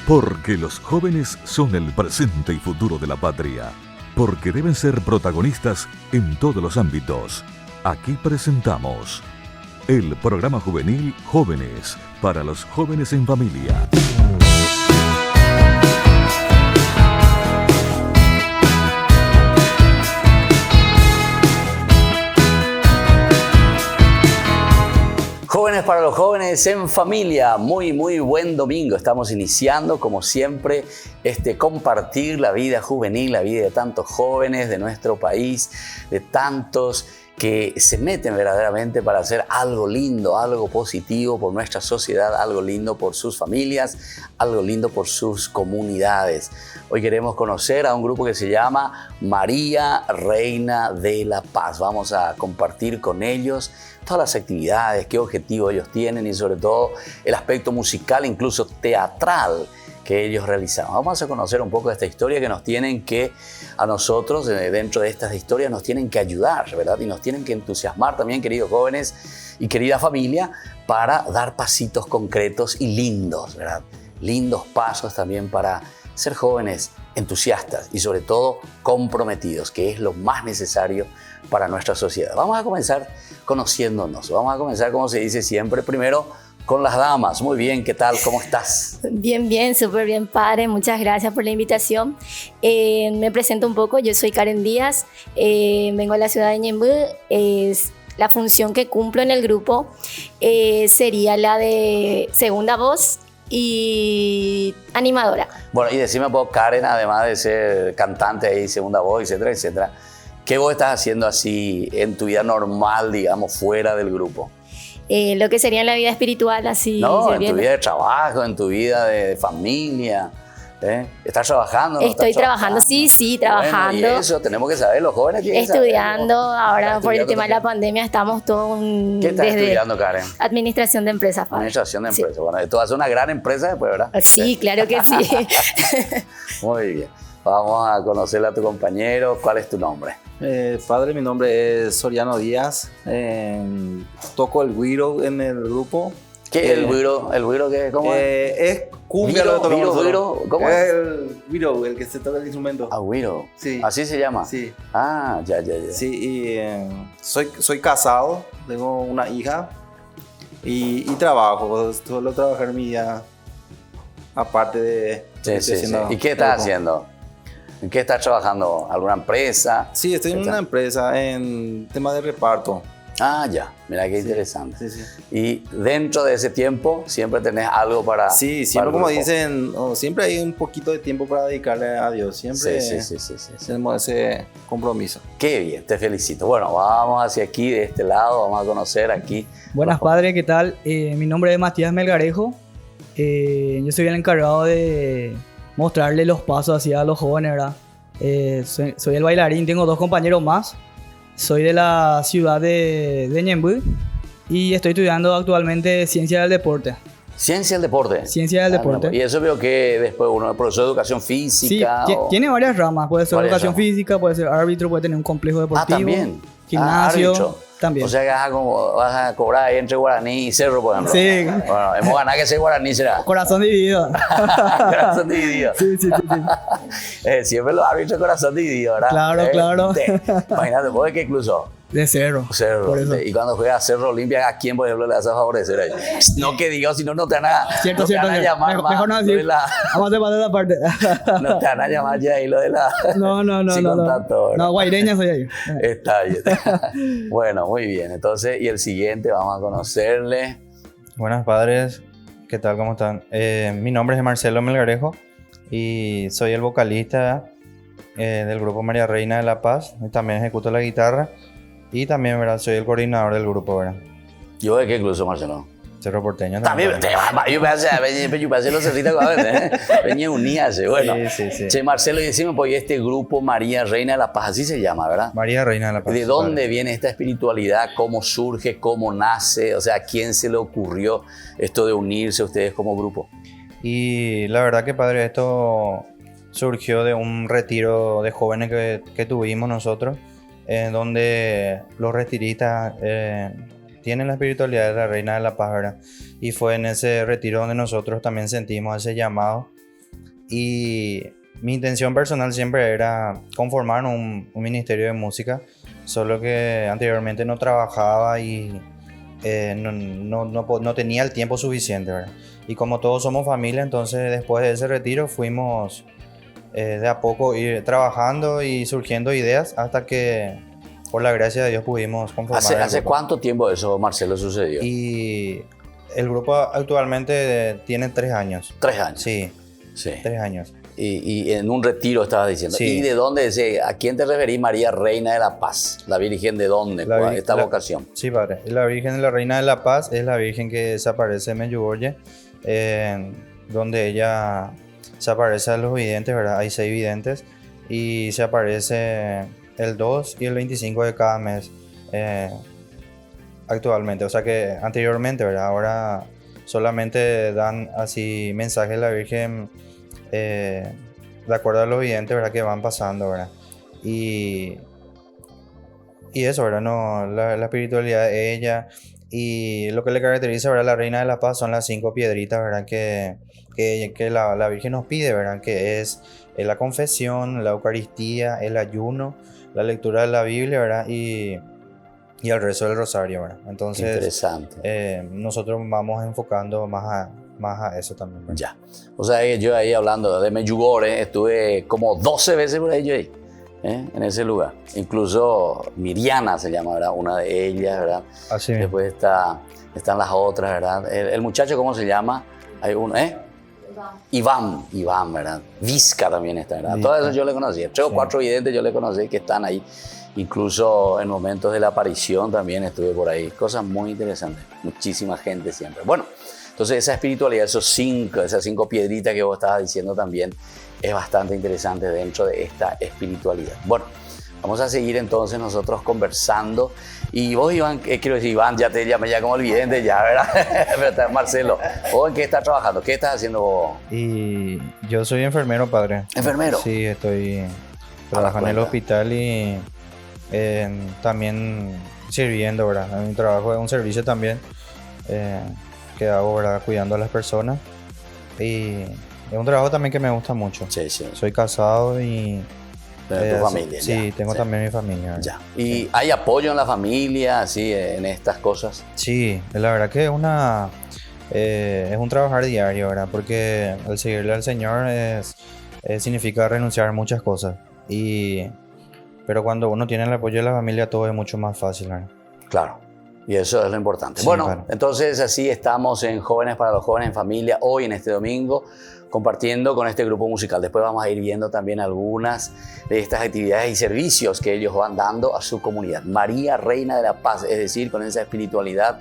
Porque los jóvenes son el presente y futuro de la patria. Porque deben ser protagonistas en todos los ámbitos. Aquí presentamos el programa juvenil Jóvenes, para los jóvenes en familia. Jóvenes para los jóvenes en familia, muy buen domingo. Estamos iniciando, como siempre, compartir la vida juvenil, la vida de tantos jóvenes de nuestro país, de tantos que se meten verdaderamente para hacer algo lindo, algo positivo por nuestra sociedad, algo lindo por sus familias, algo lindo por sus comunidades. Hoy queremos conocer a un grupo que se llama María Reina de la Paz. Vamos a compartir con ellos todas las actividades, qué objetivos ellos tienen y sobre todo el aspecto musical, incluso teatral, que ellos realizaron. Vamos a conocer un poco de esta historia que nos tienen que, a nosotros, dentro de estas historias, nos tienen que ayudar, ¿verdad? Y nos tienen que entusiasmar también, queridos jóvenes y querida familia, para dar pasitos concretos y lindos, ¿verdad? Lindos pasos también para ser jóvenes entusiastas y sobre todo comprometidos, que es lo más necesario para nuestra sociedad. Vamos a comenzar conociéndonos. Vamos a comenzar, como se dice siempre, primero con las damas. Muy bien, ¿qué tal? ¿Cómo estás? Bien, súper bien, padre. Muchas gracias por la invitación. Me presento un poco. Yo soy Karen Díaz. Vengo de la ciudad de Ñemby. La función que cumplo en el grupo sería la de segunda voz y animadora. Bueno, y decime un poco, Karen, además de ser cantante y segunda voz, etcétera, etcétera, ¿qué vos estás haciendo así en tu vida normal, digamos, fuera del grupo? Lo que sería en la vida espiritual, así. No, en tu vida de trabajo, en tu vida de familia. ¿Estás trabajando? ¿No Estoy trabajando, sí, trabajando. Bueno, y eso, tenemos que saber, los jóvenes tienen que saber. Estudiando, ahora por el tema de la pandemia estamos todos ¿Qué estás estudiando, Karen? Administración de empresas, padre. Administración de empresas. Sí. Bueno, tú haces una gran empresa después, ¿verdad? Sí, claro que sí. Muy bien. Vamos a conocerle a tu compañero. ¿Cuál es tu nombre? Padre, mi nombre es Soriano Díaz. Toco el güiro en el grupo. ¿Qué es el güiro? ¿El güiro qué? ¿Cómo es? Es cumbia. ¿Güiro? ¿Cómo es? El güiro, el que se toca el instrumento. Ah, güiro. Sí. ¿Así se llama? Sí. Ah, ya. Sí, y soy casado, tengo una hija y trabajo. Suelo trabajar mi vida aparte de... Sí. ¿Y qué estás haciendo? ¿En qué estás trabajando? ¿Alguna empresa? Sí, estoy en una empresa en tema de reparto. Ah, ya. Mira qué interesante. Sí. Y dentro de ese tiempo siempre tenés algo para... Sí, siempre como dicen, siempre hay un poquito de tiempo para dedicarle a Dios. Siempre sí. tenemos ese compromiso. Qué bien, te felicito. Bueno, vamos hacia aquí, de este lado, vamos a conocer aquí. Buenas, padre, ¿qué tal? Mi nombre es Matías Melgarejo. Yo soy el encargado de mostrarle los pasos hacia los jóvenes, ¿verdad? Soy el bailarín, tengo 2 compañeros más. Soy de la ciudad de Ñemby y estoy estudiando actualmente Ciencia del Deporte. ¿Ciencia del Deporte? Ciencia del Deporte. No, y eso veo que después uno es profesor de educación física. Sí, tiene varias ramas. Puede ser educación física, puede ser árbitro, puede tener un complejo deportivo. También. Gimnasio. Árbitro. También. O sea que vas a cobrar ahí entre Guaraní y Cerro, por ejemplo. Sí. Bueno, hemos ganado que ser Guaraní, será. Corazón dividido. Corazón dividido. Sí. Siempre los árbitros corazón dividido, ¿verdad? Claro. Imagínate, ¿vos de qué incluso? De Cerro. Por eso. Y cuando juegas a Cerro Olimpia, ¿a quién, por ejemplo, le vas a favorecer ahí? No que digo, si no, no te van a, Cierto. Van a llamar mejor no decir. Vamos a pasar esa parte. No te van a llamar ya ahí lo de la... No. No, guaireña soy ahí. Está bien. Bueno, muy bien. Entonces, y el siguiente, vamos a conocerle. Buenas, padres. ¿Qué tal? ¿Cómo están? Mi nombre es Marcelo Melgarejo y soy el vocalista del grupo María Reina de la Paz. Y también ejecuto la guitarra y también, ¿verdad? Soy el coordinador del grupo, ¿verdad? ¿Yo de qué incluso, Marcelo? Cerro Porteño también. Yo pensé los cerritos que va a ver, Venía uníase. Bueno, sí. Che, Marcelo, y decime, pues, este grupo María Reina de la Paz, así se llama, ¿verdad? María Reina de la Paz. ¿De dónde viene esta espiritualidad? ¿Cómo surge? ¿Cómo nace? O sea, ¿a quién se le ocurrió esto de unirse a ustedes como grupo? Y la verdad que, padre, esto surgió de un retiro de jóvenes que tuvimos nosotros, donde los retiristas tienen la espiritualidad de la Reina de la Paz, ¿verdad? Y fue en ese retiro donde nosotros también sentimos ese llamado Y mi intención personal siempre era conformar un ministerio de música, solo que anteriormente no trabajaba y no tenía el tiempo suficiente, ¿verdad? Y como todos somos familia, entonces después de ese retiro fuimos de a poco ir trabajando y surgiendo ideas hasta que por la gracia de Dios pudimos conformar el ¿Hace grupo. cuánto tiempo eso, Marcelo, sucedió? Y el grupo actualmente tiene 3 años. 3 años. Sí, Sí. 3 años. Y en un retiro estabas diciendo. Sí. ¿Y de dónde es? ¿A quién te referís, María Reina de la Paz? ¿La Virgen de dónde? Esta vocación. Sí, padre. La Virgen de la Reina de la Paz es la Virgen que desaparece en Medjugorje, donde ella se aparece a los videntes, ¿verdad? Hay 6 videntes y se aparece el 2 y el 25 de cada mes actualmente. O sea que anteriormente, ¿verdad? Ahora solamente dan así mensajes de la Virgen de acuerdo a los videntes, ¿verdad? Que van pasando, ¿verdad? Y eso, ¿verdad? No, la espiritualidad de ella y lo que le caracteriza, ¿verdad? La Reina de la Paz son las 5 piedritas, ¿verdad? Que la Virgen nos pide, ¿verdad? Que es la confesión, la Eucaristía, el ayuno, la lectura de la Biblia, ¿verdad? Y el rezo del rosario, ¿verdad? Entonces, interesante. Nosotros vamos enfocando más a eso también, ¿verdad? Ya. O sea, que yo ahí hablando de Medjugorje, estuve como 12 veces por ahí yo ahí, en ese lugar. Incluso Miriana se llama, ¿verdad? Una de ellas, ¿verdad? Así mismo. Después están las otras, ¿verdad? El muchacho, ¿cómo se llama? Hay uno, Iván, ¿verdad? Vizca también está, ¿verdad? Vizca. Todo eso yo le conocí. 3 o 4 videntes yo le conocí que están ahí. Incluso en momentos de la aparición también estuve por ahí. Cosas muy interesantes. Muchísima gente siempre. Bueno, entonces esa espiritualidad, esas 5 piedritas que vos estabas diciendo también es bastante interesante dentro de esta espiritualidad. Bueno, vamos a seguir entonces nosotros conversando. Y vos, Iván, quiero decir, Iván, ya te llamé ya como el vidente, ya, ¿verdad? Marcelo, ¿vos en qué estás trabajando? ¿Qué estás haciendo vos? Y yo soy enfermero, padre. ¿Enfermero? Sí, estoy trabajando en el hospital y también sirviendo, ¿verdad? Mi trabajo es un servicio también que hago, ¿verdad? Cuidando a las personas. Y es un trabajo también que me gusta mucho. Sí, sí. Soy casado y... De tu familia. Sí, ya, tengo también mi familia. ¿verdad? Ya. ¿Y hay apoyo en la familia, así, en estas cosas? Sí, la verdad que es un trabajar diario, ¿verdad? Porque el seguirle al Señor significa renunciar a muchas cosas. Pero cuando uno tiene el apoyo de la familia, todo es mucho más fácil, ¿verdad? Claro. Y eso es lo importante. Sí, bueno, claro. entonces así estamos en Jóvenes para los Jóvenes en Familia, hoy en este domingo, compartiendo con este grupo musical. Después vamos a ir viendo también algunas de estas actividades y servicios que ellos van dando a su comunidad. María Reina de la Paz, es decir, con esa espiritualidad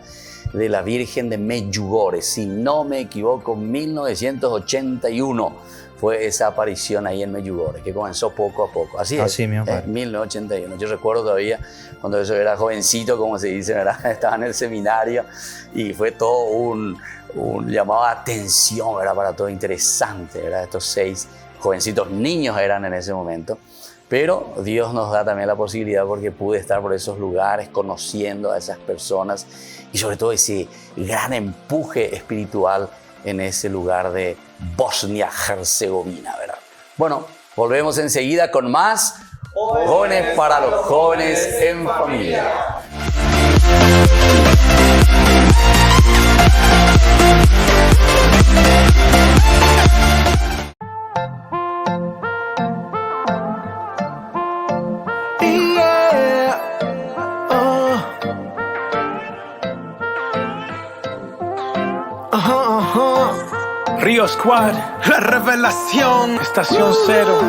de la Virgen de Medjugorje. Si no me equivoco, 1981 fue esa aparición ahí en Medjugorje, que comenzó poco a poco. Así es, mismo, padre. 1981. Yo recuerdo todavía cuando eso era jovencito, como se dice, ¿verdad? Estaba en el seminario y fue todo un llamado de atención, ¿verdad? Para todo, interesante, ¿verdad? Estos 6 jovencitos niños eran en ese momento. Pero Dios nos da también la posibilidad porque pude estar por esos lugares conociendo a esas personas y sobre todo ese gran empuje espiritual en ese lugar de Bosnia-Herzegovina, ¿verdad? Bueno, volvemos enseguida con más Jóvenes para los Jóvenes en Familia. Río Squad, la revelación, estación cero,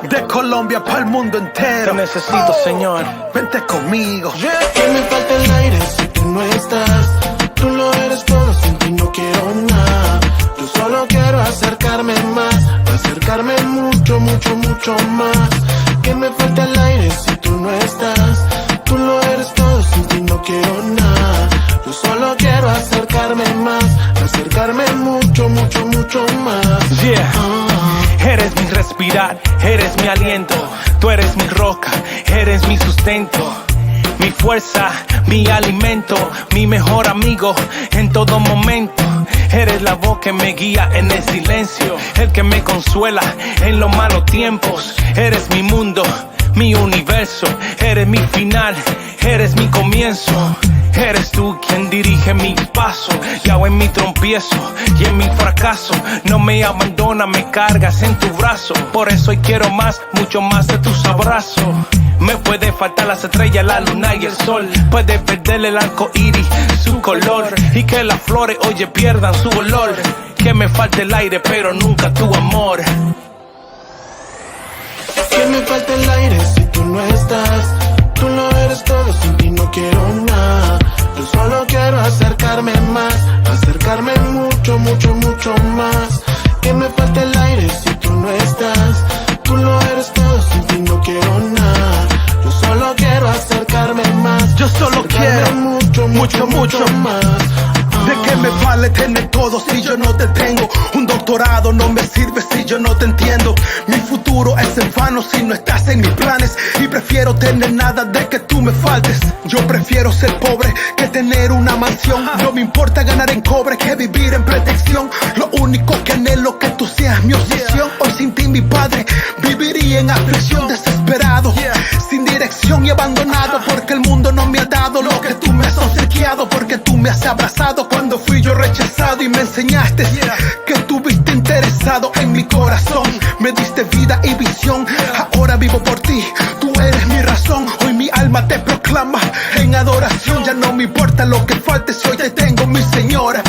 de Colombia para el mundo entero. Te necesito, Señor, vente conmigo. Que me falta el aire si tú no estás. Tú lo eres todo, sin ti no quiero nada. Yo solo quiero acercarme más, acercarme mucho, mucho, mucho más. Que me falta el aire si tú no estás. Tú lo eres todo, sin ti no quiero nada. Yo solo quiero acercarme más, acercarme mucho, mucho, mucho más. Yeah. Eres mi respirar, eres mi aliento. Tú eres mi roca, eres mi sustento. Mi fuerza, mi alimento, mi mejor amigo en todo momento. Eres la voz que me guía en el silencio, el que me consuela en los malos tiempos. Eres mi mundo, mi universo, eres mi final, eres mi comienzo. Eres tú quien dirige mis pasos, y aún en mi trompiezo y en mi fracaso. No me abandonas, me cargas en tu brazo. Por eso hoy quiero más, mucho más de tus abrazos. Me puede faltar las estrellas, la luna y el sol. Puede perderle el arco iris, su color, y que las flores, oye, pierdan su olor. Que me falte el aire, pero nunca tu amor. Que me falta el aire si tú no estás. Tú lo eres todo, sin ti no quiero nada. Yo solo quiero acercarme más, acercarme mucho, mucho, mucho más. Que me falta el aire si tú no estás. Tú lo eres todo, sin ti no quiero nada. Yo solo quiero acercarme más. Yo solo acercarme quiero mucho, mucho, mucho más. ¿De qué me vale tener todo si yo no te tengo? Un doctorado no me sirve si yo no te entiendo. Mi futuro es en vano si no estás en mis planes. Y prefiero tener nada de que tú me faltes. Yo prefiero ser pobre que tener una mansión. No me importa ganar en cobre que vivir en protección. Lo único que anhelo es que tú seas mi obsesión. Hoy sin ti mi padre viviría en aflicción, desesperado, sin dirección y abandonado. Porque el mundo no me ha dado lo que tú me has obsequiado. Porque tú me has abrazado cuando fui yo rechazado y me enseñaste que estuviste interesado en mi corazón. Me diste vida y visión, ahora vivo por ti, tú eres mi razón. Hoy mi alma te proclama en adoración. Ya no me importa lo que falte si hoy te tengo, mi señora.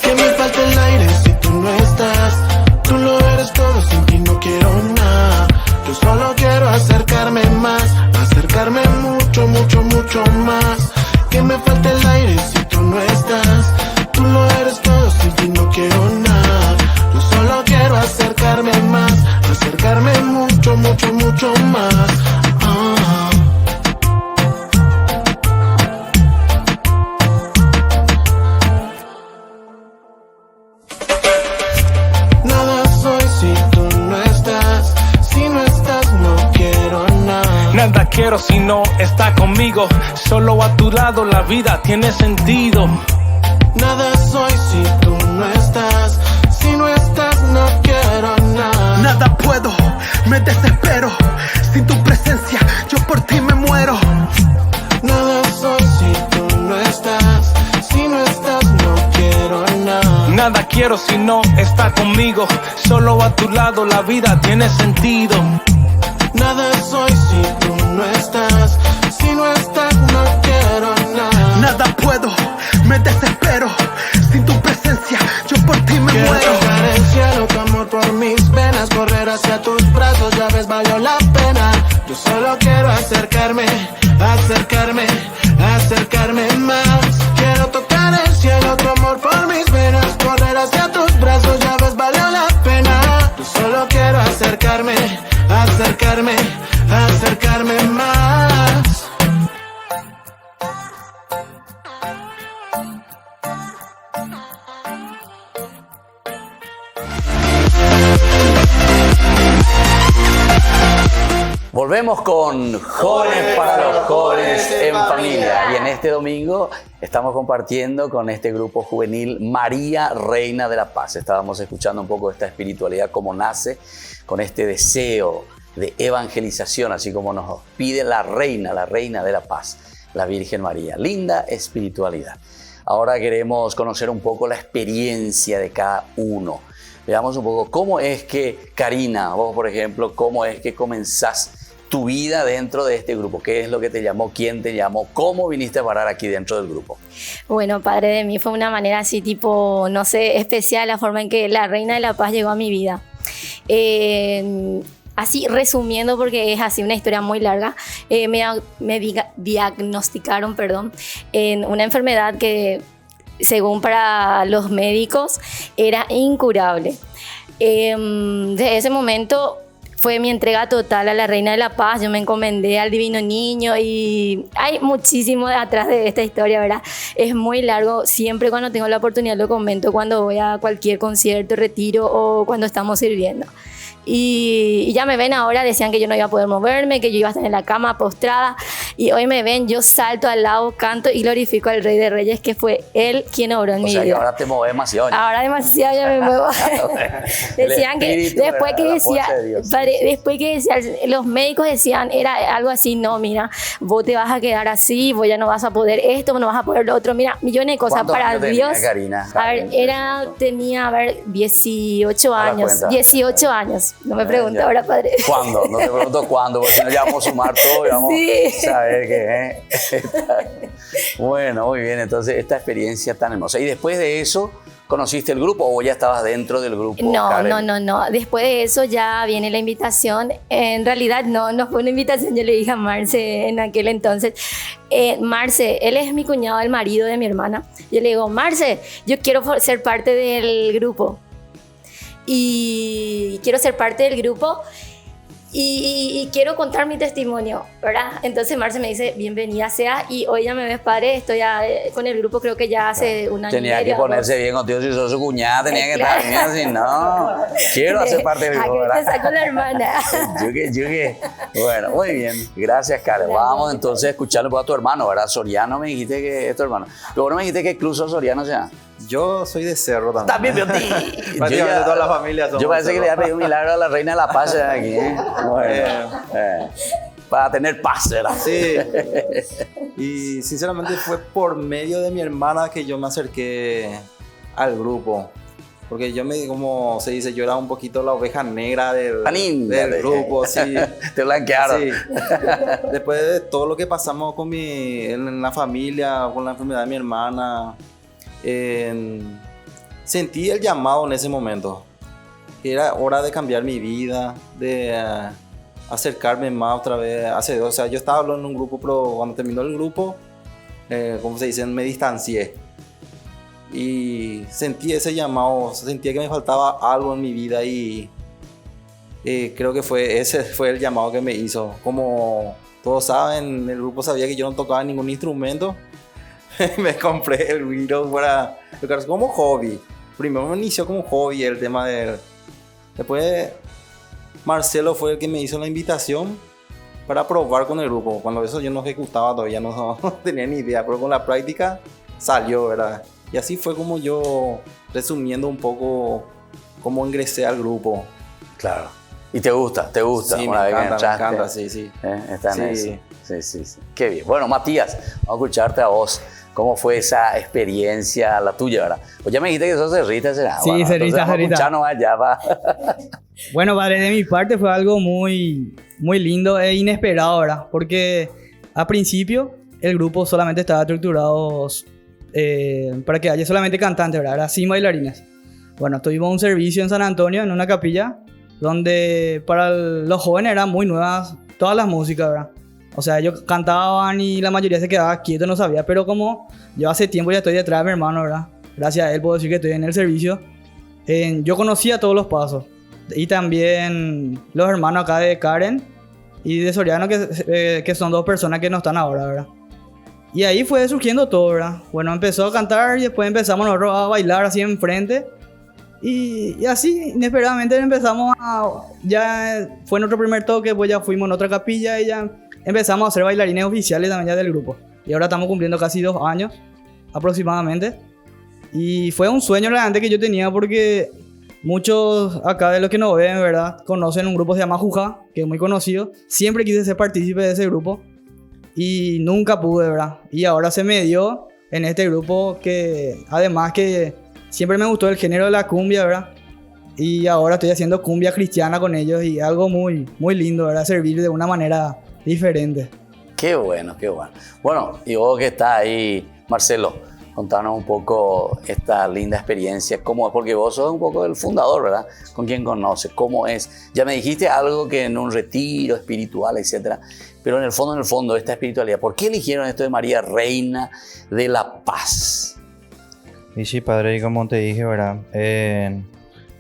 Que me falta el aire si tú no estás. Tú lo eres todo, sin ti no quiero nada. Yo solo quiero acercarme más, acercarme mucho, mucho, mucho más. Que me falta el aire si tú no estás. Tú lo eres todo, sin ti no quiero nada. Yo solo quiero acercarme más, acercarme mucho, mucho, mucho más. Nada soy si tú no estás. Si no estás no quiero nada. Nada quiero si no está conmigo. Solo a tu lado la vida tiene sentido. Nada soy si tú no estás. Si no estás no quiero nada. Nada puedo, me desespero. Sin tu presencia yo por ti me muero. Nada soy si tú no estás. Si no estás no quiero nada. Nada quiero si no está conmigo. Solo a tu lado la vida tiene sentido. Nada soy si tú no estás. Si no estás no quiero nada. Nada puedo, me desespero. Sin tu presencia yo por ti me Quiero muero. tocar el cielo, tu amor por mis venas. Correr hacia tus brazos, ya ves, valió la pena. Yo solo quiero acercarme, acercarme, acercarme más. Quiero tocar el cielo, tu amor por mis venas. Correr hacia tus brazos, ya ves, valió la pena. Yo solo quiero acercarme, acercarme, acercarme más. Volvemos con Jóvenes para los Jóvenes en Familia. Y en este domingo estamos compartiendo con este grupo juvenil María Reina de la Paz. Estábamos escuchando un poco de esta espiritualidad, cómo nace con este deseo de evangelización, así como nos pide la Reina de la Paz, la Virgen María. Linda espiritualidad. Ahora queremos conocer un poco la experiencia de cada uno. Veamos un poco cómo es que, Karina, vos por ejemplo, cómo es que comenzás tu vida dentro de este grupo. ¿Qué es lo que te llamó? ¿Quién te llamó? ¿Cómo viniste a parar aquí dentro del grupo? Bueno, padre, de mí fue una manera así tipo, no sé, especial la forma en que la Reina de la Paz llegó a mi vida. Así resumiendo, porque es así una historia muy larga, me diagnosticaron, en una enfermedad que según para los médicos era incurable. Desde ese momento fue mi entrega total a la Reina de la Paz. Yo me encomendé al Divino Niño y hay muchísimo atrás de esta historia, ¿verdad? Es muy largo. Siempre cuando tengo la oportunidad lo comento cuando voy a cualquier concierto, retiro o cuando estamos sirviendo. Y ya me ven ahora, decían que yo no iba a poder moverme, que yo iba a estar en la cama postrada. Y hoy me ven, yo salto al lado, canto y glorifico al Rey de Reyes, que fue Él quien obró en O mi sea que vida. ahora te mueves demasiado. ya. Ahora demasiado ya me muevo. El Decían que espíritu, después ¿verdad? que La decía, fuerza de Dios. después que decía, los médicos decían, era algo así, no, mira, vos te vas a quedar así, vos ya no vas a poder esto, no vas a poder lo otro, mira, millones de cosas ¿Cuántos para años tenía, Dios. Karina? A ver, tenía, 18 A la años, cuenta. 18 años, no me pregunta Ya. ahora, padre. ¿Cuándo? No te pregunto cuándo, porque si no ya vamos a sumar todo y vamos Sí. a saber qué. Bueno, muy bien. Entonces, esta experiencia tan hermosa. Y después de eso, ¿conociste el grupo o ya estabas dentro del grupo? No, Karen? no. Después de eso ya viene la invitación. En realidad no fue una invitación. Yo le dije a Marce en aquel entonces, Marce, él es mi cuñado, el marido de mi hermana. Yo le digo, Marce, yo quiero ser parte del grupo. Y quiero ser parte del grupo. Y quiero contar mi testimonio, ¿verdad? Entonces Marce me dice, bienvenida sea, y hoy ya me ves padre, estoy ya, con el grupo creo que ya hace un año Tenía y medio, que ponerse dos. bien contigo si sos su cuñada, tenía que Claro. estar bien, así, no, quiero hacer parte del grupo, Aquí te ¿verdad? saco la hermana. Yugue. Bueno, muy bien, gracias Karen. Vamos entonces a escucharle a tu hermano, ¿verdad? Soriano me dijiste que es tu hermano. Luego no me dijiste que incluso Soriano sea. Yo soy de Cerro también. También, pero Prácticamente toda la familia somos yo parece que Cerro. le había pedido un milagro a la reina de la paz aquí, ¿eh? Bueno, para tener paz, ¿verdad? Sí. Y sinceramente fue por medio de mi hermana que yo me acerqué al grupo. Porque yo como se dice, yo era un poquito la oveja negra del grupo, sí. Te blanquearon. Sí. Después de todo lo que pasamos con en la familia, con la enfermedad de mi hermana, sentí el llamado en ese momento. Que era hora de cambiar mi vida, de acercarme más otra vez. O sea, yo estaba hablando en un grupo, pero cuando terminó el grupo, como se dice, me distancié. Y sentí ese llamado, sentía que me faltaba algo en mi vida y creo que ese fue el llamado que me hizo. Como todos saben, el grupo sabía que yo no tocaba ningún instrumento. Me compré el güiro para tocar como hobby. Primero me inició como hobby el tema de... Después Marcelo fue el que me hizo la invitación para probar con el grupo. Cuando eso yo no ejecutaba todavía, no tenía ni idea, pero con la práctica salió, ¿verdad? Y así fue como yo, resumiendo un poco, cómo ingresé al grupo. Claro. ¿Y te gusta? Sí, Una me vez que encanta, entraste, sí. Está en Sí. eso. Sí. Qué bien. Bueno, Matías, vamos a escucharte a vos. ¿Cómo fue esa experiencia, la tuya, verdad? Pues ya me dijiste que sos cerrita, ¿será? Sí, Bueno, cerrita, entonces vamos a cerrita. escucharnos allá, va. Bueno, padre, de mi parte fue algo muy lindo e inesperado, ¿verdad? Porque a principio el grupo solamente estaba estructurado para que haya solamente cantantes, ¿verdad? Era sin bailarines. Bueno, tuvimos un servicio en San Antonio, en una capilla, donde para los jóvenes eran muy nuevas todas las músicas, ¿verdad? O sea, ellos cantaban y la mayoría se quedaba quieto, no sabía. Pero como yo hace tiempo ya estoy detrás de mi hermano, ¿verdad? Gracias a él puedo decir que estoy en el servicio. Yo conocía todos los pasos. Y también los hermanos acá de Karen y de Soriano, que son dos personas que no están ahora, ¿verdad? Y ahí fue surgiendo todo, ¿verdad? Bueno, empezó a cantar y después empezamos nosotros a bailar así enfrente. Y así, inesperadamente empezamos ya fue nuestro primer toque, pues ya fuimos en otra capilla y ya empezamos a ser bailarines oficiales también ya del grupo. Y ahora estamos cumpliendo casi 2 años aproximadamente. Y fue un sueño realmente que yo tenía porque muchos acá de los que nos ven, ¿verdad? Conocen un grupo que se llama Juja, que es muy conocido. Siempre quise ser partícipe de ese grupo y nunca pude, ¿verdad? Y ahora se me dio en este grupo que además que siempre me gustó el género de la cumbia, ¿verdad? Y ahora estoy haciendo cumbia cristiana con ellos y algo muy lindo, ¿verdad? Servir de una manera diferente. Qué bueno, qué bueno. Bueno, y vos que estás ahí, Marcelo, contanos un poco esta linda experiencia, cómo es, porque vos sos un poco el fundador, ¿verdad? Con quien conoces, cómo es. Ya me dijiste algo que en un retiro espiritual, etcétera, pero en el fondo, esta espiritualidad, ¿por qué eligieron esto de María, Reina de la Paz? Y sí, padre, y como te dije, ¿verdad?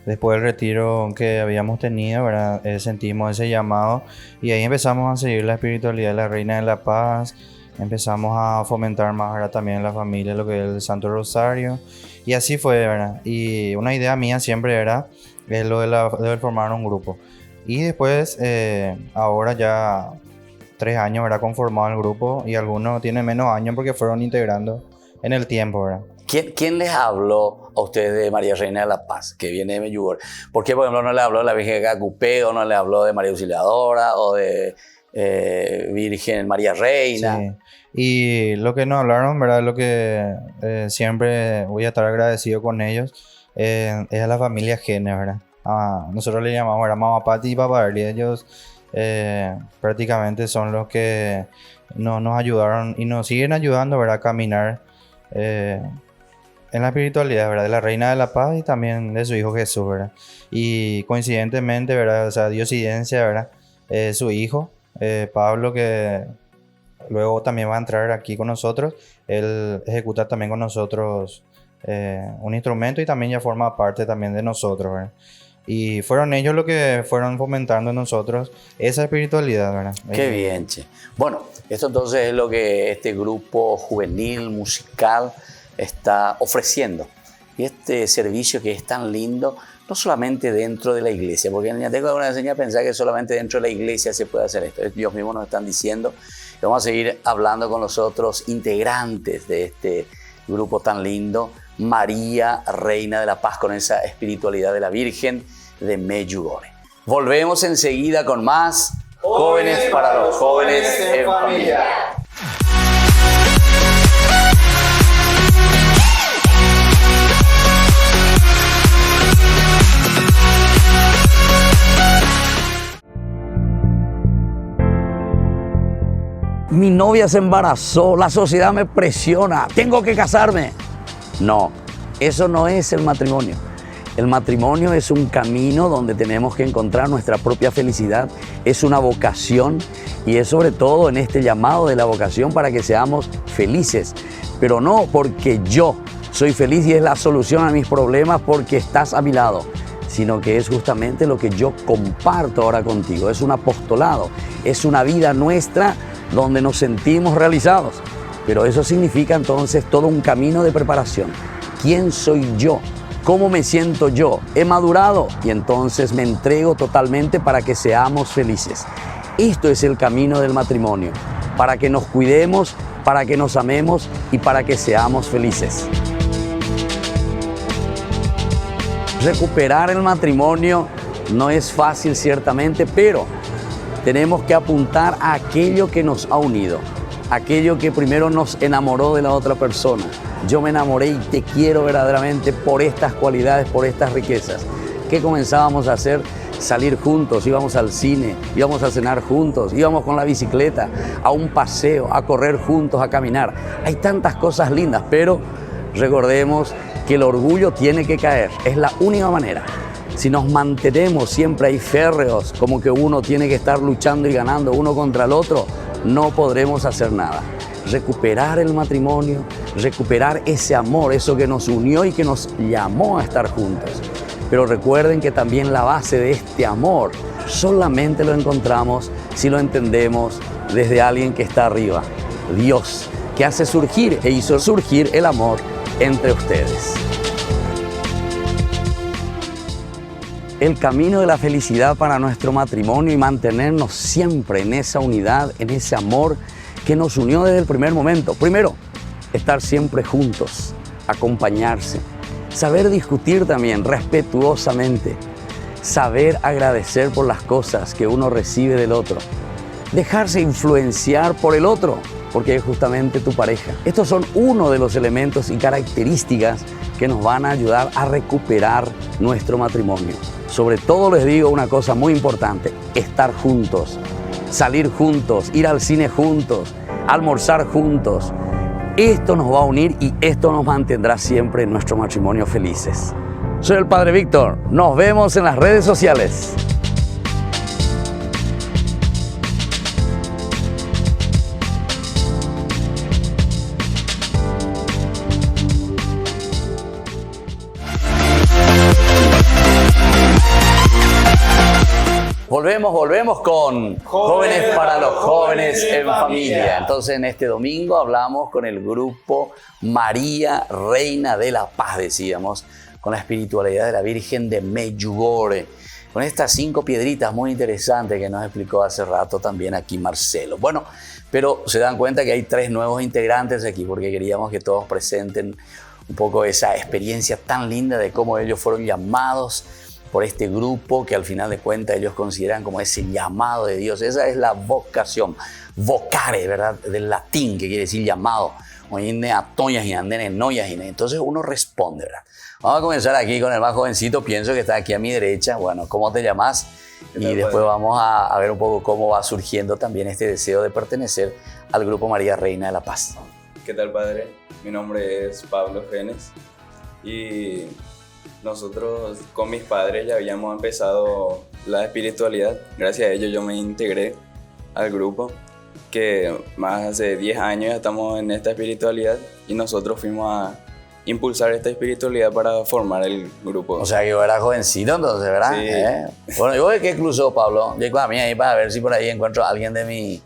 Después del retiro que habíamos tenido, ¿verdad? Sentimos ese llamado y ahí empezamos a seguir la espiritualidad de la Reina de la Paz. Empezamos a fomentar más, ¿verdad? También en la familia lo que es el Santo Rosario. Y así fue, ¿verdad? Y una idea mía siempre era lo de formar un grupo. Y después, ahora ya 3 años, ¿verdad? Conformado el grupo y algunos tienen menos años porque fueron integrando en el tiempo, ¿verdad? ¿Quién les habló a ustedes de María Reina de la Paz, que viene de Medjugorje? ¿Por qué, por ejemplo, no le habló de la Virgen de Cacupé, o no le habló de María Auxiliadora, o de Virgen María Reina? Sí. Y lo que nos hablaron, ¿verdad? Lo que siempre voy a estar agradecido con ellos es a la familia Gene, ¿verdad? Nosotros le llamamos, ¿verdad? Mamá Pati y Papá Early. Ellos prácticamente son los que nos ayudaron y nos siguen ayudando, ¿verdad? A caminar en la espiritualidad, ¿verdad? De la Reina de la Paz y también de su Hijo Jesús, ¿verdad? Y coincidentemente, ¿verdad? O sea, diosidencia, ¿verdad? Su hijo, Pablo, que luego también va a entrar aquí con nosotros, él ejecuta también con nosotros un instrumento y también ya forma parte también de nosotros, ¿verdad? Y fueron ellos los que fueron fomentando en nosotros esa espiritualidad, ¿verdad? Qué bien, che. Bueno, esto entonces es lo que este grupo juvenil, musical, está ofreciendo. Y este servicio que es tan lindo, no solamente dentro de la iglesia, porque ya tengo alguna enseñanza a pensar que solamente dentro de la iglesia se puede hacer esto. Ellos mismos nos están diciendo. Y vamos a seguir hablando con los otros integrantes de este grupo tan lindo, María Reina de la Paz, con esa espiritualidad de la Virgen de Medjugorje. Volvemos enseguida con más Jóvenes para los Jóvenes en Familia. Mi novia se embarazó, la sociedad me presiona, tengo que casarme. No, eso no es el matrimonio. El matrimonio es un camino donde tenemos que encontrar nuestra propia felicidad, es una vocación y es sobre todo en este llamado de la vocación para que seamos felices, pero no porque yo soy feliz y es la solución a mis problemas porque estás a mi lado, sino que es justamente lo que yo comparto ahora contigo, es un apostolado, es una vida nuestra donde nos sentimos realizados, pero eso significa entonces todo un camino de preparación. ¿Quién soy yo? ¿Cómo me siento yo? ¿He madurado? Y entonces me entrego totalmente para que seamos felices. Esto es el camino del matrimonio, para que nos cuidemos, para que nos amemos y para que seamos felices. Recuperar el matrimonio no es fácil ciertamente, pero tenemos que apuntar a aquello que nos ha unido, aquello que primero nos enamoró de la otra persona. Yo me enamoré y te quiero verdaderamente por estas cualidades, por estas riquezas. ¿Qué comenzábamos a hacer? Salir juntos, íbamos al cine, íbamos a cenar juntos, íbamos con la bicicleta, a un paseo, a correr juntos, a caminar. Hay tantas cosas lindas, pero recordemos que el orgullo tiene que caer, es la única manera. Si nos mantenemos siempre ahí férreos, como que uno tiene que estar luchando y ganando uno contra el otro, no podremos hacer nada. Recuperar el matrimonio, recuperar ese amor, eso que nos unió y que nos llamó a estar juntos. Pero recuerden que también la base de este amor solamente lo encontramos si lo entendemos desde alguien que está arriba, Dios, que hace surgir e hizo surgir el amor entre ustedes. El camino de la felicidad para nuestro matrimonio y mantenernos siempre en esa unidad, en ese amor que nos unió desde el primer momento. Primero, estar siempre juntos, acompañarse, saber discutir también respetuosamente, saber agradecer por las cosas que uno recibe del otro, dejarse influenciar por el otro, porque es justamente tu pareja. Estos son uno de los elementos y características que nos van a ayudar a recuperar nuestro matrimonio. Sobre todo les digo una cosa muy importante, estar juntos, salir juntos, ir al cine juntos, almorzar juntos. Esto nos va a unir y esto nos mantendrá siempre en nuestro matrimonio felices. Soy el Padre Víctor, nos vemos en las redes sociales. Volvemos con Jóvenes para los Jóvenes en Familia. Entonces en este domingo hablamos con el grupo María Reina de la Paz, decíamos, con la espiritualidad de la Virgen de Medjugorje. con estas 5 piedritas muy interesantes que nos explicó hace rato también aquí Marcelo. Bueno, pero se dan cuenta que hay 3 nuevos integrantes aquí porque queríamos que todos presenten un poco esa experiencia tan linda de cómo ellos fueron llamados por este grupo que al final de cuentas ellos consideran como ese llamado de Dios. Esa es la vocación, vocare, ¿verdad? Del latín, que quiere decir llamado. Entonces uno responde, ¿verdad? Vamos a comenzar aquí con el más jovencito, pienso que está aquí a mi derecha. Bueno, ¿cómo te llamas? Y después vamos a ver un poco cómo va surgiendo también este deseo de pertenecer al Grupo María Reina de la Paz. ¿Qué tal, padre? Mi nombre es Pablo Genes y nosotros con mis padres ya habíamos empezado la espiritualidad. Gracias a ellos yo me integré al grupo, que más de 10 años ya estamos en esta espiritualidad y nosotros fuimos a impulsar esta espiritualidad para formar el grupo. O sea que yo era jovencito entonces, ¿verdad? Sí. Bueno, ¿yo de qué incluso, Pablo? Llego a mí ahí para ver si por ahí encuentro a alguien de mi...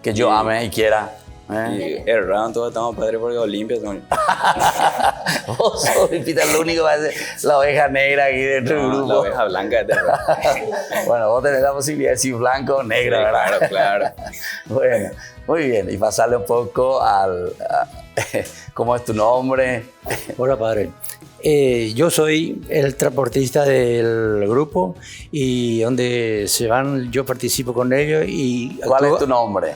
que yo ame y quiera. Y erraron todos estamos padres porque Olimpia son... Vos sos el único que hace la oveja negra aquí dentro del grupo. La oveja blanca es verdad. Bueno, vos tenés la posibilidad de decir blanco o negro, Sí, ¿verdad? claro. Bueno, muy bien. Y pasarle un poco ¿cómo es tu nombre? Hola, padre. Yo soy el transportista del grupo y donde se van, yo participo con ellos. Y ¿Cuál es tu nombre?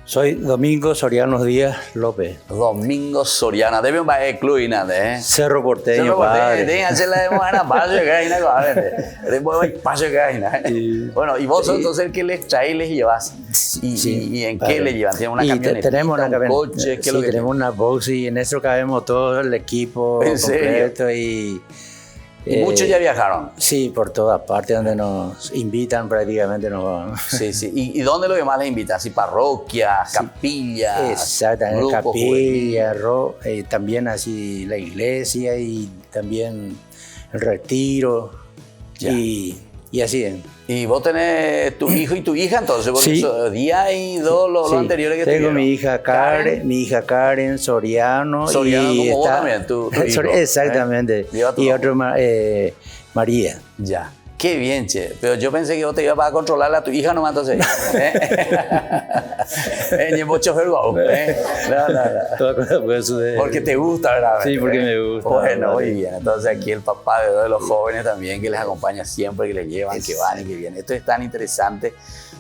Soy Domingo Soriano Díaz López. Domingo Soriano. Debe un baje club, ¿eh? Cerro Porteño, Cerro Porteño, padre. tienen que hacerla de buena paso que hay, Bueno, y vos sos entonces el que les trae y les llevas. ¿Y en qué le llevan? ¿Tienen una camioneta? Tenemos una camioneta. ¿Coche? ¿Qué es lo que tenemos una box y en eso cabemos todo el equipo ¿En completo. ¿Y muchos ya viajaron? Sí, por todas partes donde nos invitan prácticamente nos vamos. Sí. ¿Y dónde lo que más les invitan? ¿Así parroquias, capillas? Exactamente, grupos capilla, también así la iglesia y también el retiro y así. ¿Y vos tenés tu hijo y tu hija entonces? Porque Sí. eso, día y dos los anteriores que tengo tuvieron. mi hija Karen Soriano. Soriano y como vos también, tu hijo, exactamente. Lleva tu Y nombre. otro María. Ya. Qué bien, che. Pero yo pensé que vos te ibas para controlar a tu hija nomás entonces. Ni mucho verbo. No. Toda cosa puede suceder. Porque te gusta, ¿verdad? Sí, porque me gusta. Bueno, muy bien. Entonces aquí el papá de 2 de los jóvenes también que les acompaña siempre, que les llevan, que van y que vienen. Esto es tan interesante.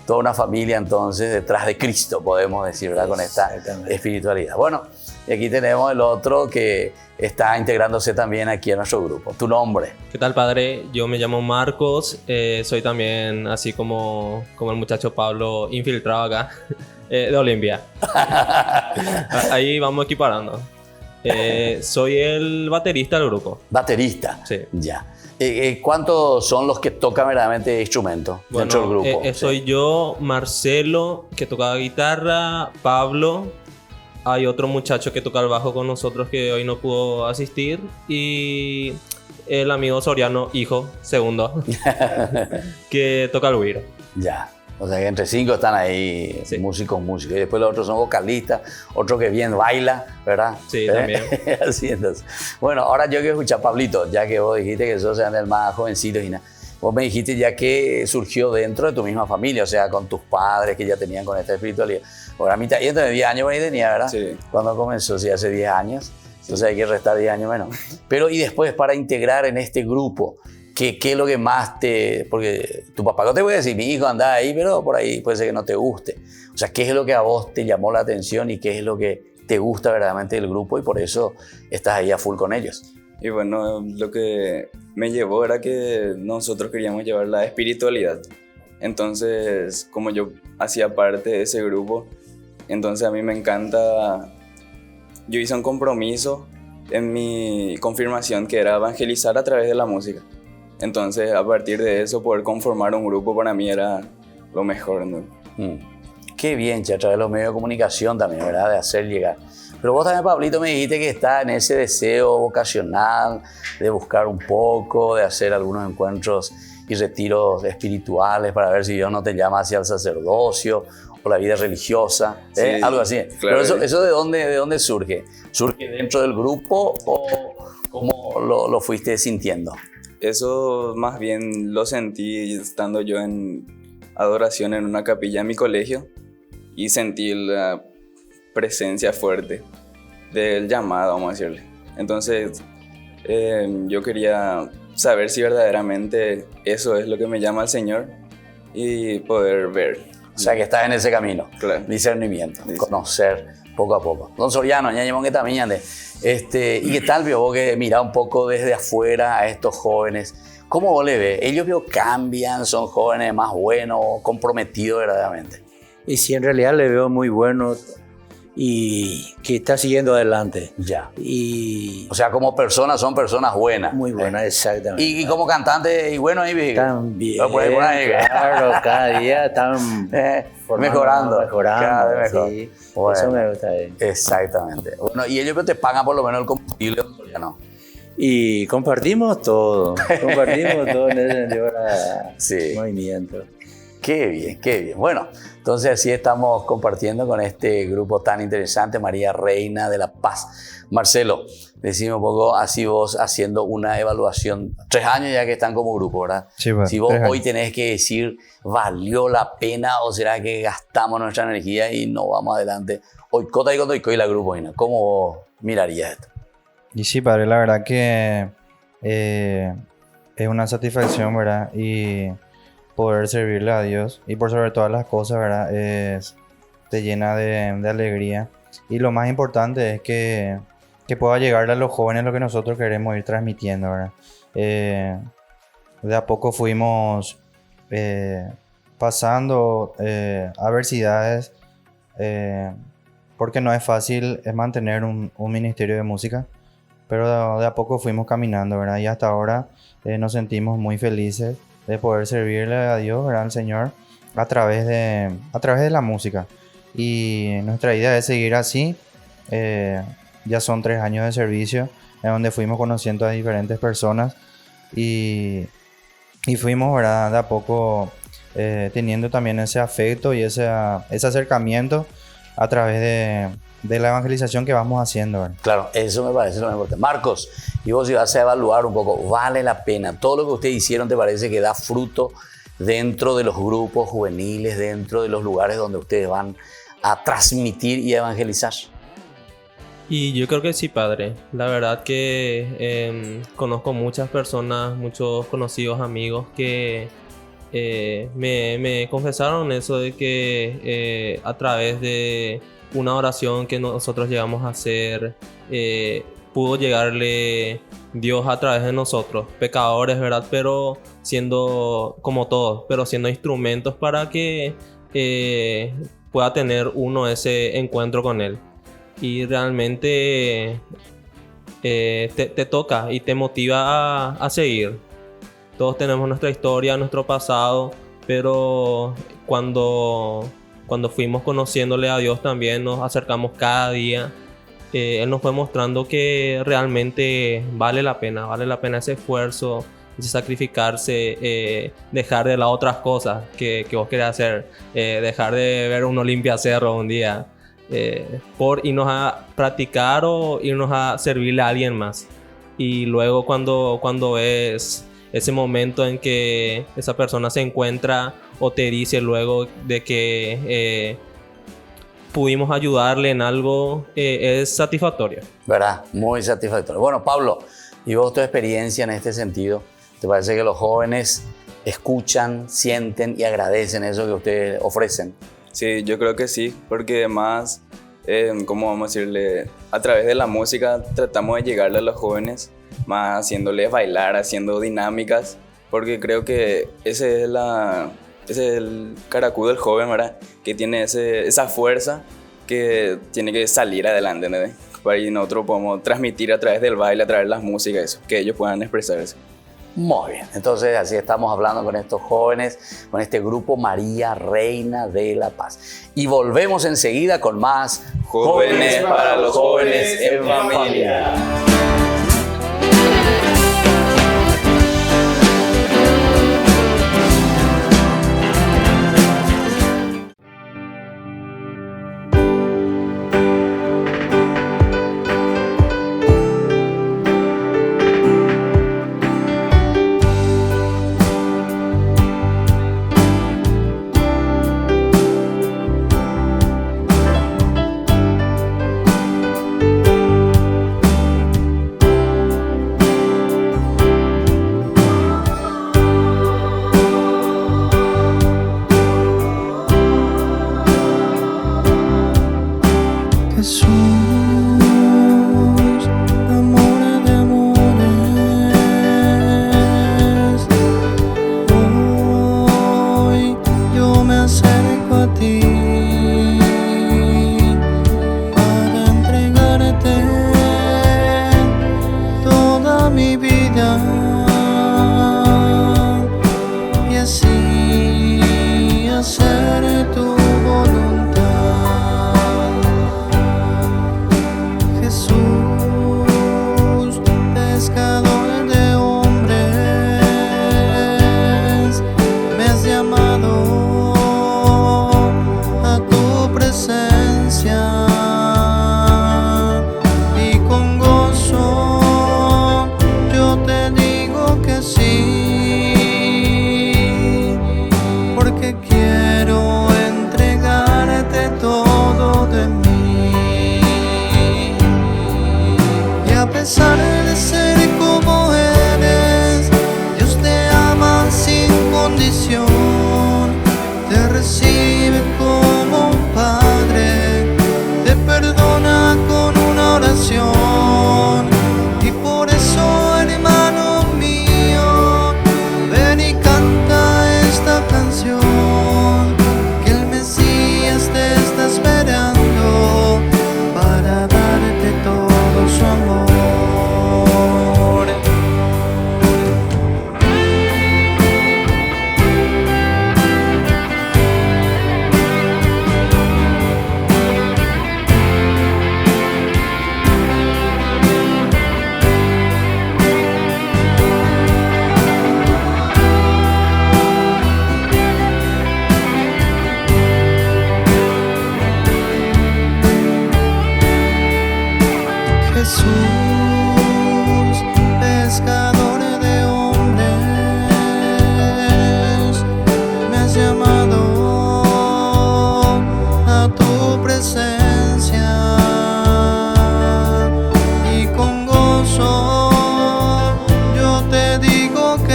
Toda una familia entonces detrás de Cristo, podemos decir, ¿verdad? Con esta espiritualidad. Bueno, y aquí tenemos el otro que está integrándose también aquí a nuestro grupo. ¿Tu nombre? ¿Qué tal, padre? Yo me llamo Marcos, soy también, así como el muchacho Pablo, infiltrado acá, de Olimpia. Ahí vamos equiparando. Soy el baterista del grupo. Baterista. Sí. Ya. ¿Cuántos son los que tocan verdaderamente instrumentos dentro del grupo? Soy yo, Marcelo, que tocaba guitarra, Pablo, hay otro muchacho que toca el bajo con nosotros que hoy no pudo asistir y el amigo Soriano, hijo, segundo, que toca el güiro. Ya. O sea que entre 5 están ahí músicos. Y después los otros son vocalistas, otro que bien baila, ¿verdad? Sí, también. Así entonces. Bueno, ahora yo quiero escuchar a Pablito, ya que vos dijiste que sos el más jovencito y nada. Vos me dijiste ya que surgió dentro de tu misma familia, o sea, con tus padres que ya tenían con esta espiritualidad. Ahora, mi taller de 10 años por ahí tenía, ¿verdad? Sí. Cuando comenzó, sí, hace 10 años. Entonces hay que restar 10 años menos. Pero y después para integrar en este grupo, ¿qué es lo que más te...? Porque tu papá no te voy a decir, mi hijo anda ahí, pero por ahí puede ser que no te guste. O sea, ¿qué es lo que a vos te llamó la atención y qué es lo que te gusta verdaderamente del grupo y por eso estás ahí a full con ellos? Y bueno, lo que me llevó era que nosotros queríamos llevar la espiritualidad. Entonces, como yo hacía parte de ese grupo, entonces a mí me encanta... Yo hice un compromiso en mi confirmación que era evangelizar a través de la música. Entonces, a partir de eso, poder conformar un grupo para mí era lo mejor, ¿no? Qué bien, che, a través de los medios de comunicación también, ¿verdad? De hacer llegar. Pero vos también, Pablito, me dijiste que está en ese deseo vocacional de buscar un poco, de hacer algunos encuentros y retiros espirituales para ver si Dios no te llama hacia el sacerdocio o la vida religiosa, Sí, algo así. claro. Pero eso ¿de dónde surge? ¿Surge dentro del grupo o cómo lo fuiste sintiendo? eso más bien lo sentí estando yo en adoración en una capilla en mi colegio y sentí la presencia fuerte del llamado, vamos a decirle. Entonces, yo quería saber si verdaderamente eso es lo que me llama al Señor y poder ver. O sea, que estás en ese camino. Claro. Discernimiento, conocer poco a poco. Don Soriano, ya llevamos que también, ¿y qué tal vio vos que mira un poco desde afuera a estos jóvenes? ¿Cómo vos le ves? ¿Ellos cambian? ¿Son jóvenes más buenos, comprometidos verdaderamente? Y sí, en realidad le veo muy bueno y que está siguiendo adelante. Ya. Y o sea, como personas son personas buenas. Muy buenas, exactamente. Y como cantante, y bueno, ahí también. Claro, cada día están mejorando. Cada vez mejor. Sí, bueno, eso me gusta. Exactamente. Bueno, y ellos te pagan por lo menos el combustible, ¿no? Y compartimos todo en ese sentido sí. Movimiento. Qué bien, qué bien. Bueno, entonces así estamos compartiendo con este grupo tan interesante, María Reina de la Paz. Marcelo, decime un poco, así vos haciendo una evaluación, 3 años ya que están como grupo, ¿verdad? Sí, bueno, si vos hoy tenés que decir, ¿valió la pena o será que gastamos nuestra energía y no vamos adelante? Hoy, Cota y la grupo, ¿cómo vos mirarías esto? Y sí, padre, la verdad que es una satisfacción, ¿verdad? Y poder servirle a Dios y por sobre todas las cosas, ¿verdad? Te llena de alegría. Y lo más importante es que pueda llegarle a los jóvenes lo que nosotros queremos ir transmitiendo, ¿verdad? De a poco fuimos pasando adversidades, porque no es fácil mantener un ministerio de música, pero de a poco fuimos caminando, ¿verdad? Y hasta ahora nos sentimos muy felices de poder servirle a Dios, ¿verdad? Al Señor, a través de la música. Y nuestra idea es seguir así. Ya son 3 años de servicio, en donde fuimos conociendo a diferentes personas y fuimos, ¿verdad? De a poco teniendo también ese afecto y ese acercamiento a través de la evangelización que vamos haciendo, ¿verdad? Claro, eso me parece lo más importante. Marcos, y vos si vas a evaluar un poco, ¿vale la pena? ¿Todo lo que ustedes hicieron te parece que da fruto dentro de los grupos juveniles, dentro de los lugares donde ustedes van a transmitir y evangelizar? Y yo creo que sí, padre. La verdad que conozco muchas personas, muchos conocidos amigos que me confesaron eso de que a través de una oración que nosotros llegamos a hacer, pudo llegarle Dios a través de nosotros, pecadores, ¿verdad? Pero siendo como todos, pero siendo instrumentos para que pueda tener uno ese encuentro con Él. Y realmente te toca y te motiva a seguir. Todos tenemos nuestra historia, nuestro pasado, pero cuando fuimos conociéndole a Dios también nos acercamos cada día. Él nos fue mostrando que realmente vale la pena ese esfuerzo, ese sacrificarse, dejar de las otras cosas que vos querés hacer, dejar de ver un Olimpia Cerro un día, por irnos a practicar o irnos a servirle a alguien más. Y luego cuando ves ese momento en que esa persona se encuentra o te dice luego de que pudimos ayudarle en algo, es satisfactorio. ¿Verdad? Muy satisfactorio. Bueno, Pablo, y vos tu experiencia en este sentido, ¿te parece que los jóvenes escuchan, sienten y agradecen eso que ustedes ofrecen? Sí, yo creo que sí, porque además, ¿cómo vamos a decirle? A través de la música tratamos de llegarle a los jóvenes, más haciéndoles bailar, haciendo dinámicas, porque creo que ese es el caracudo del joven, ¿verdad? Que tiene esa fuerza que tiene que salir adelante, ¿no? Para ahí nosotros podemos transmitir a través del baile, a través de las músicas, eso, que ellos puedan expresar eso. Muy bien, entonces así estamos hablando con estos jóvenes, con este grupo María Reina de la Paz. Y volvemos enseguida con más Jóvenes para los Jóvenes en Familia.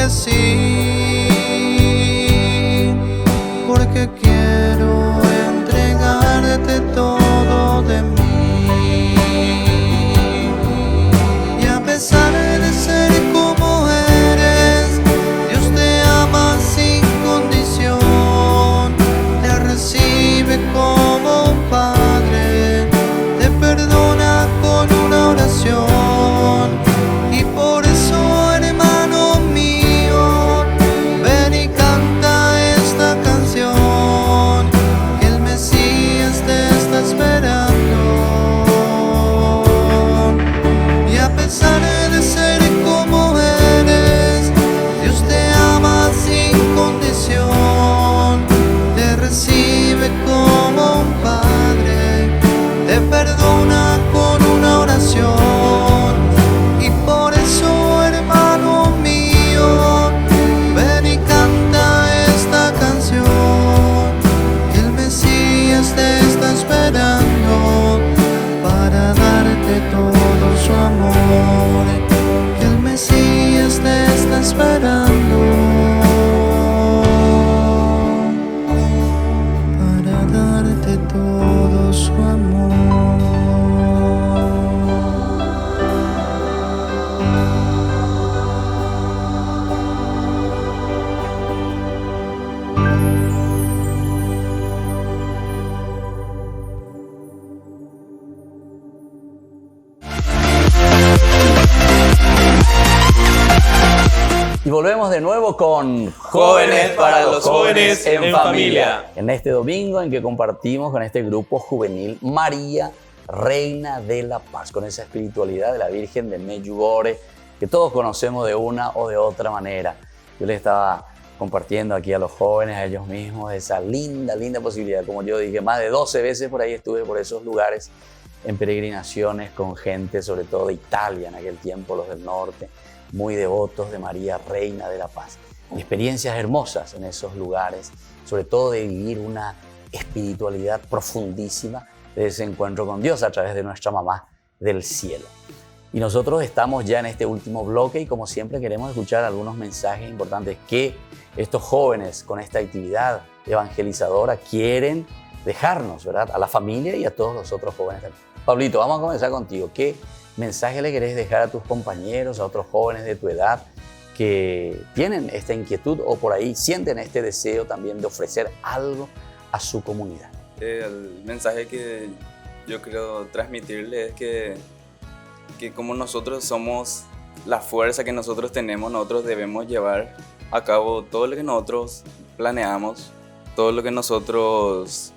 que sí, porque quiero entregarte todo de mí. Y a pesar de ser como eres, Dios te ama sin condición, te recibe como un padre, te perdona con una oración. Y por eso, hermano mío, ven y canta esta canción, que el Mesías te está esperando. Y a pesar de ser como eres, Dios te ama sin condición, te recibe como un padre, te perdona con una oración. Y por eso, hermano mío, ven y canta esta canción, que el Mesías te está esperando para darte todo su amor, que el Mesías te está esperando para darte todo su amor. Y volvemos de nuevo con Jóvenes para los jóvenes en familia. En este domingo en que compartimos con este grupo juvenil María, Reina de la Paz, con esa espiritualidad de la Virgen de Medjugorje que todos conocemos de una o de otra manera. Yo les estaba compartiendo aquí a los jóvenes, a ellos mismos, esa linda, linda posibilidad. Como yo dije, más de 12 veces por ahí estuve por esos lugares en peregrinaciones con gente, sobre todo de Italia en aquel tiempo, los del norte, muy devotos de María, Reina de la Paz. Experiencias hermosas en esos lugares, sobre todo de vivir una espiritualidad profundísima de ese encuentro con Dios a través de nuestra mamá del cielo. Y nosotros estamos ya en este último bloque y como siempre queremos escuchar algunos mensajes importantes que estos jóvenes con esta actividad evangelizadora quieren dejarnos, ¿verdad? A la familia y a todos los otros jóvenes también. Pablito, vamos a comenzar contigo. ¿Qué mensaje le querés dejar a tus compañeros, a otros jóvenes de tu edad que tienen esta inquietud o por ahí sienten este deseo también de ofrecer algo a su comunidad? El mensaje que yo quiero transmitirle es que como nosotros somos la fuerza que nosotros tenemos, nosotros debemos llevar a cabo todo lo que nosotros planeamos, todo lo que nosotros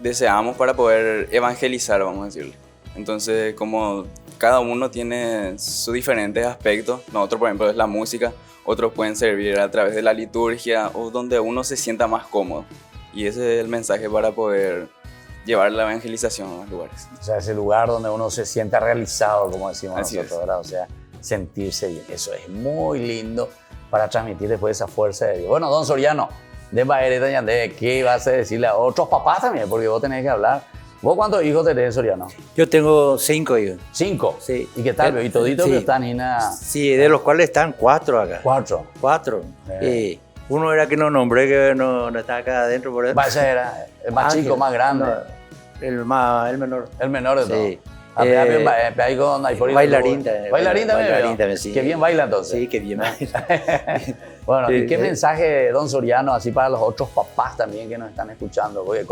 deseamos para poder evangelizar, vamos a decirle. Entonces, como cada uno tiene sus diferentes aspectos, nosotros, por ejemplo, es la música, otros pueden servir a través de la liturgia o donde uno se sienta más cómodo. Y ese es el mensaje para poder llevar la evangelización a los lugares. O sea, ese lugar donde uno se sienta realizado, como decimos Así nosotros, es. ¿verdad? O sea, sentirse bien. Eso es muy lindo para transmitir después esa fuerza de Dios. Bueno, don Soriano, ¿qué vas a decirle a otros papás también? Porque vos tenés que hablar. ¿Vos cuántos hijos tenés, Soriano? Yo tengo 5 hijos. ¿5? Sí. ¿Y qué tal? ¿Y toditos Sí. que están, Nina? Sí, de los cuales están 4 acá. 4. 4. Uno era que no nombré, que no está acá adentro. Por eso. Ese era el más Ángel. chico, más grande. No, el menor. El menor de todos. Sí. Bailarín también. Bailarín También, también, sí. Qué bien baila entonces. Sí, qué bien baila. Bueno, ¿y Sí, qué sí. mensaje, don Soriano, así para los otros papás también que nos están escuchando? Porque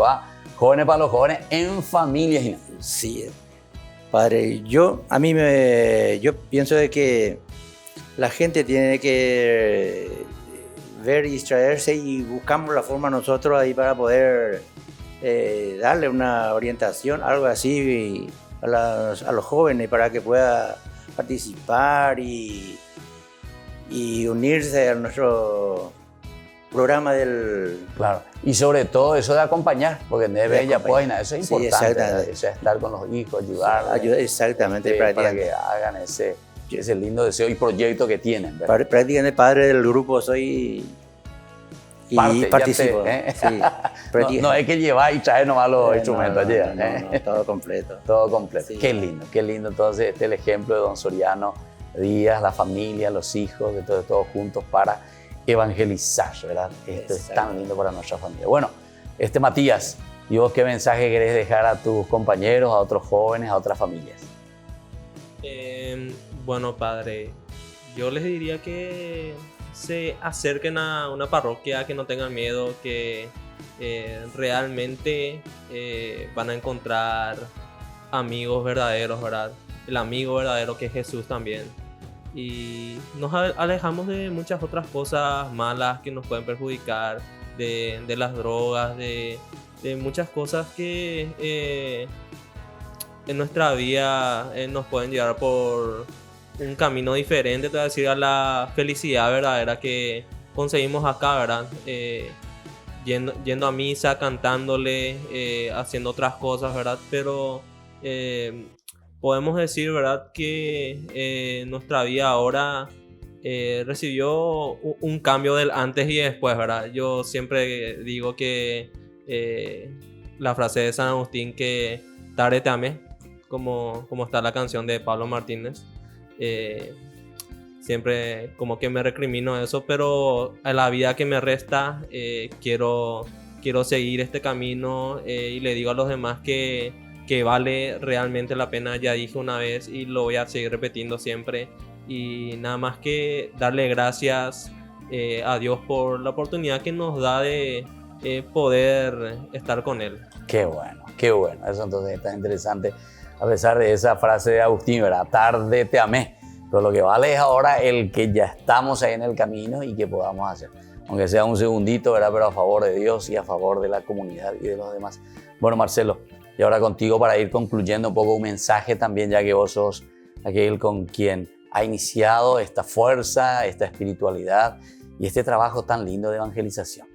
jóvenes para los jóvenes en familia. Gina. Sí, padre, yo pienso de que la gente tiene que ver y distraerse y buscamos la forma nosotros ahí para poder darle una orientación, algo así a los jóvenes para que pueda participar y unirse a nuestro programa del... Claro, y sobre todo eso de acompañar, porque en Bella Poina, eso es Sí, importante, exactamente. eso es estar con los hijos, ayudarles. Exactamente, para prácticamente. que hagan ese lindo deseo y proyecto que tienen, ¿verdad? Prácticamente padre del grupo soy y Parte, participo. Sí, no es que llevar y traer nomás los instrumentos allí. No, todo completo. Todo completo. Sí. Qué lindo, qué lindo. Entonces, el ejemplo de don Soriano, días, la familia, los hijos, de todos juntos para evangelizar, ¿verdad? Esto es tan lindo para nuestra familia. Bueno, Matías, ¿y vos qué mensaje querés dejar a tus compañeros, a otros jóvenes, a otras familias? Bueno, padre, yo les diría que se acerquen a una parroquia, que no tengan miedo, que realmente van a encontrar amigos verdaderos, ¿verdad? El amigo verdadero que es Jesús también. Y nos alejamos de muchas otras cosas malas que nos pueden perjudicar, de las drogas, de muchas cosas que en nuestra vida nos pueden llevar por un camino diferente, te voy a decir, a la felicidad verdadera que conseguimos acá, ¿verdad? Yendo a misa, cantándole, haciendo otras cosas, ¿verdad? Pero podemos decir, ¿verdad?, que nuestra vida ahora recibió un cambio del antes y después, ¿verdad? Yo siempre digo que la frase de San Agustín, que tarde te amé, como está la canción de Pablo Martínez, siempre como que me recrimino eso, pero a la vida que me resta quiero seguir este camino, y le digo a los demás que vale realmente la pena. Ya dije una vez y lo voy a seguir repitiendo siempre, y nada más que darle gracias a Dios por la oportunidad que nos da de poder estar con Él. Qué bueno, eso entonces está interesante, a pesar de esa frase de Agustín, ¿verdad? Tarde te amé, pero lo que vale es ahora el que ya estamos ahí en el camino y que podamos hacer, aunque sea un segundito, ¿verdad? Pero a favor de Dios y a favor de la comunidad y de los demás. Bueno, Marcelo, y ahora contigo para ir concluyendo un poco un mensaje también, ya que vos sos aquel con quien ha iniciado esta fuerza, esta espiritualidad y este trabajo tan lindo de evangelización.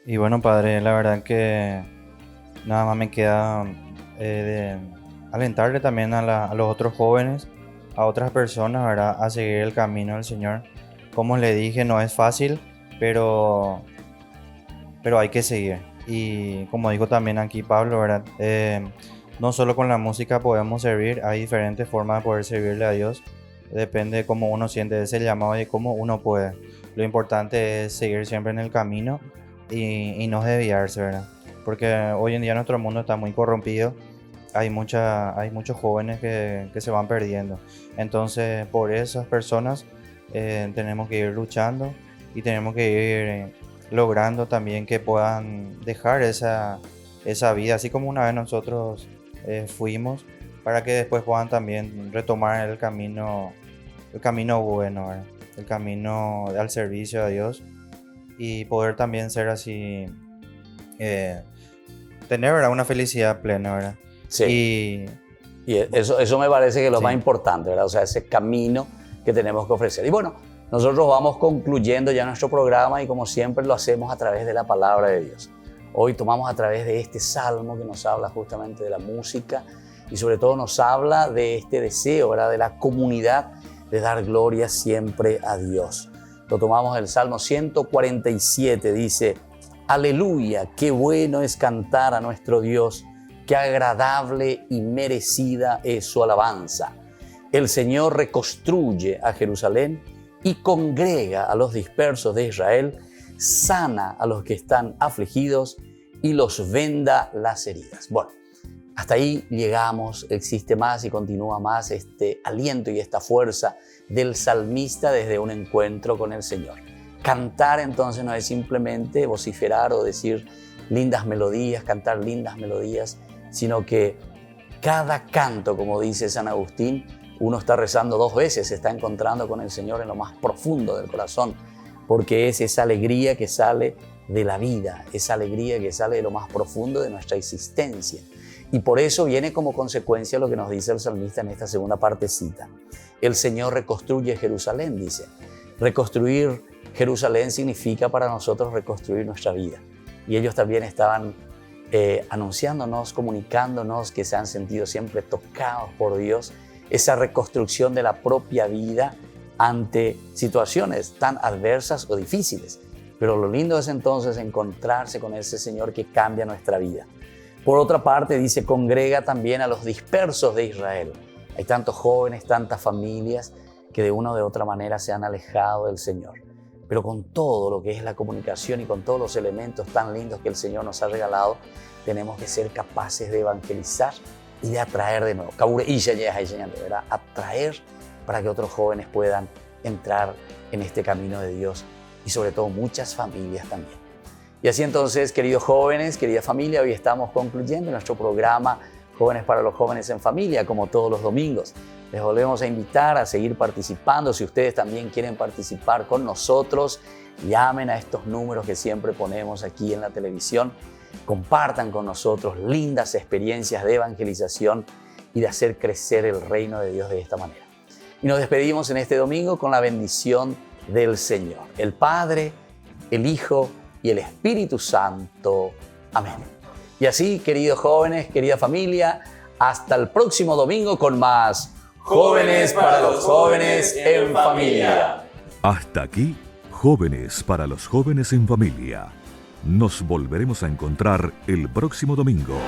Y bueno, padre, la verdad que nada más me queda de alentarle también a los otros jóvenes, a otras personas, ¿verdad?, a seguir el camino del Señor. Como le dije, no es fácil, pero hay que seguir. Y como dijo también aquí Pablo, ¿verdad?, no solo con la música podemos servir, hay diferentes formas de poder servirle a Dios. Depende de cómo uno siente ese llamado y de cómo uno puede. Lo importante es seguir siempre en el camino y no desviarse, ¿verdad? Porque hoy en día nuestro mundo está muy corrompido. Hay muchos jóvenes que se van perdiendo. Entonces, por esas personas tenemos que ir luchando y tenemos que ir logrando también que puedan dejar esa vida, así como una vez nosotros fuimos, para que después puedan también retomar el camino bueno, ¿verdad? El camino al servicio a Dios, y poder también ser así, tener, ¿verdad?, una felicidad plena, ¿verdad? Sí. Y eso me parece que es lo más importante, ¿verdad? O sea, ese camino que tenemos que ofrecer. Y bueno, nosotros vamos concluyendo ya nuestro programa, y como siempre lo hacemos a través de la palabra de Dios. Hoy tomamos a través de este salmo que nos habla justamente de la música, y sobre todo nos habla de este deseo, ¿verdad?, de la comunidad, de dar gloria siempre a Dios. Lo tomamos del Salmo 147, dice: Aleluya, qué bueno es cantar a nuestro Dios, qué agradable y merecida es su alabanza. El Señor reconstruye a Jerusalén y congrega a los dispersos de Israel, sana a los que están afligidos y los venda las heridas. Bueno, hasta ahí llegamos. Existe más y continúa más este aliento y esta fuerza del salmista desde un encuentro con el Señor. Cantar entonces no es simplemente vociferar o decir lindas melodías, cantar lindas melodías, sino que cada canto, como dice San Agustín, uno está rezando dos veces, se está encontrando con el Señor en lo más profundo del corazón, porque es esa alegría que sale de la vida, esa alegría que sale de lo más profundo de nuestra existencia. Y por eso viene como consecuencia lo que nos dice el salmista en esta segunda partecita. El Señor reconstruye Jerusalén, dice. Reconstruir Jerusalén significa para nosotros reconstruir nuestra vida. Y ellos también estaban anunciándonos, comunicándonos que se han sentido siempre tocados por Dios, esa reconstrucción de la propia vida ante situaciones tan adversas o difíciles. Pero lo lindo es entonces encontrarse con ese Señor que cambia nuestra vida. Por otra parte, dice, congrega también a los dispersos de Israel. Hay tantos jóvenes, tantas familias que de una o de otra manera se han alejado del Señor. Pero con todo lo que es la comunicación y con todos los elementos tan lindos que el Señor nos ha regalado, tenemos que ser capaces de evangelizar y de atraer de nuevo. ¿Verdad? Atraer para que otros jóvenes puedan entrar en este camino de Dios y sobre todo muchas familias también. Y así entonces, queridos jóvenes, querida familia, hoy estamos concluyendo nuestro programa Jóvenes para los Jóvenes en Familia, como todos los domingos. Les volvemos a invitar a seguir participando. Si ustedes también quieren participar con nosotros, llamen a estos números que siempre ponemos aquí en la televisión. Compartan con nosotros lindas experiencias de evangelización y de hacer crecer el reino de Dios de esta manera. Y nos despedimos en este domingo con la bendición del Señor, el Padre, el Hijo y el Espíritu Santo. Amén. Y así, queridos jóvenes, querida familia, hasta el próximo domingo con más Jóvenes para los Jóvenes en Familia. Hasta aquí, Jóvenes para los Jóvenes en Familia. Nos volveremos a encontrar el próximo domingo.